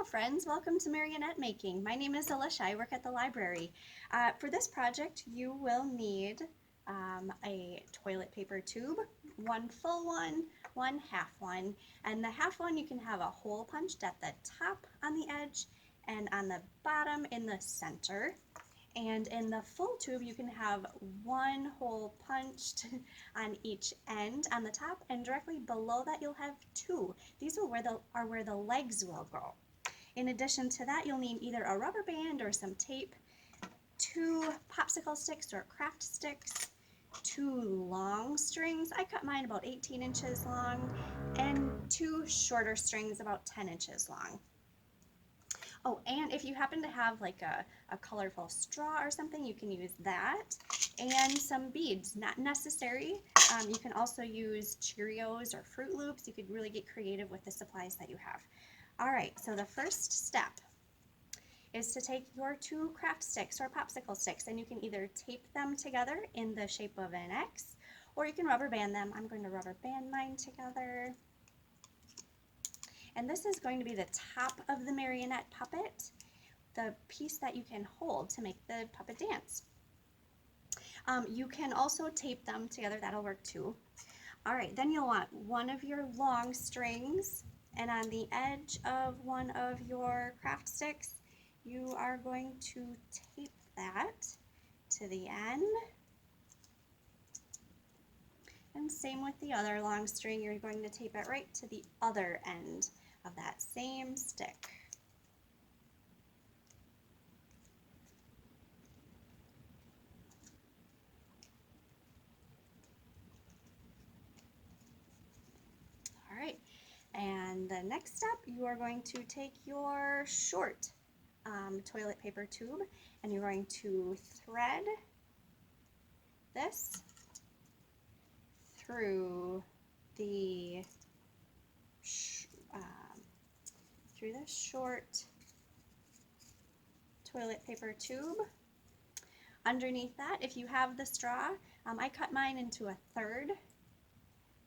friends, welcome to Marionette Making. My name is Alicia, I work at the library. For this project you will need a toilet paper tube, one full one, one half one, and the half one you can have a hole punched at the top on the edge and on the bottom in the center. And in the full tube you can have one hole punched on each end on the top, and directly below that you'll have two. These are where the legs will go. In addition to that, you'll need either a rubber band or some tape, two popsicle sticks or craft sticks, two long strings. I cut mine about 18 inches long, and two shorter strings about 10 inches long. Oh, and if you happen to have like a colorful straw or something, you can use that, and some beads. Not necessary. You can also use Cheerios or Fruit Loops. You could really get creative with the supplies that you have. All right, so the first step is to take your two craft sticks or popsicle sticks, and you can either tape them together in the shape of an X, or you can rubber band them. I'm going to rubber band mine together. And this is going to be the top of the marionette puppet, the piece that you can hold to make the puppet dance. You can also tape them together, that'll work too. All right, then you'll want one of your long strings, and on the edge of one of your craft sticks, you are going to tape that to the end. And same with the other long string, you're going to tape it right to the other end of that same stick. All right, and the next step, you are going to take your short toilet paper tube, and you're going to thread this through the short toilet paper tube. Underneath that, if you have the straw, I cut mine into a third,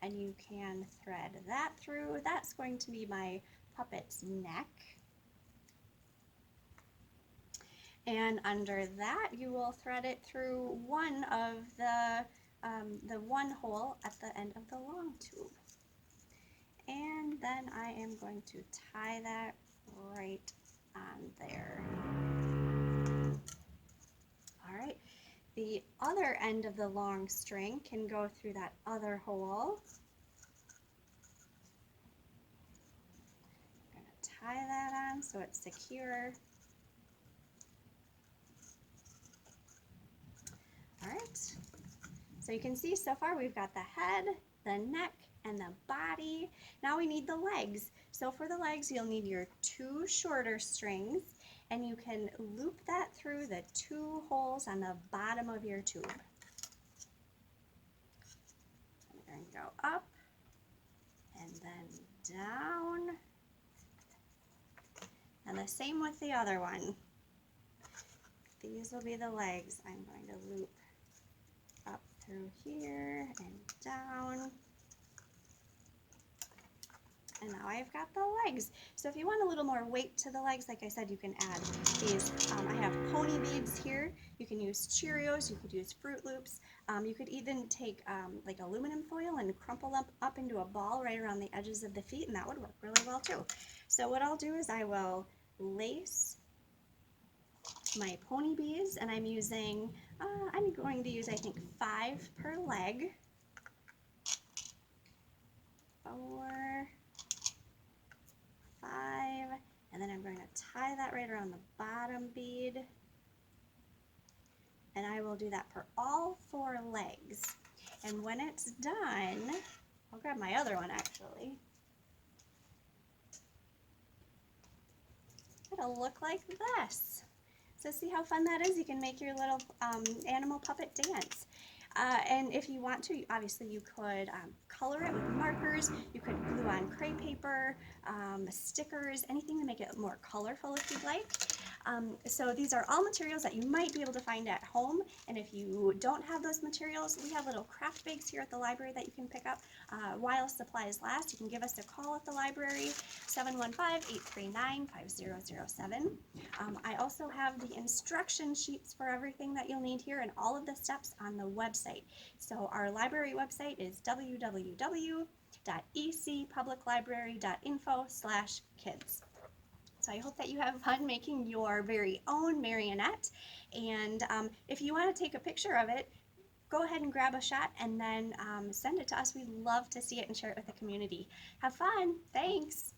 and you can thread that through. That's going to be my puppet's neck. And under that, you will thread it through one of the one hole at the end of the long tube. And then I am going to tie that right on there. All right, the other end of the long string can go through that other hole. I'm going to tie that on so it's secure. All right, so you can see so far we've got the head, the neck, and the body. Now we need the legs. So for the legs, you'll need your two shorter strings, and you can loop that through the two holes on the bottom of your tube. We're going to go up and then down, and the same with the other one. These will be the legs. I'm going to loop up through here and down. And now I've got the legs. So if you want a little more weight to the legs, like I said, you can add these. I have pony beads here. You can use Cheerios. You could use Fruit Loops. You could even take like aluminum foil and crumple up into a ball right around the edges of the feet, and that would work really well too. So what I'll do is I will lace my pony beads, and I'm using, I'm going to use, I think, 5 per leg. 4, 5, and then I'm going to tie that right around the bottom bead, and I will do that for all 4 legs. And when it's done, I'll grab my other one actually. It'll look like this. So see how fun that is? You can make your little animal puppet dance. And if you want to, obviously you could color it with markers, you could glue on crepe paper, stickers, anything to make it more colorful if you'd like. So these are all materials that you might be able to find at home, and if you don't have those materials, we have little craft bags here at the library that you can pick up while supplies last. You can give us a call at the library, 715-839-5007. I also have the instruction sheets for everything that you'll need here and all of the steps on the website. So our library website is www.ecpubliclibrary.info/kids. So I hope that you have fun making your very own marionette, and if you want to take a picture of it, go ahead and grab a shot and then send it to us. We'd love to see it and share it with the community. Have fun. Thanks.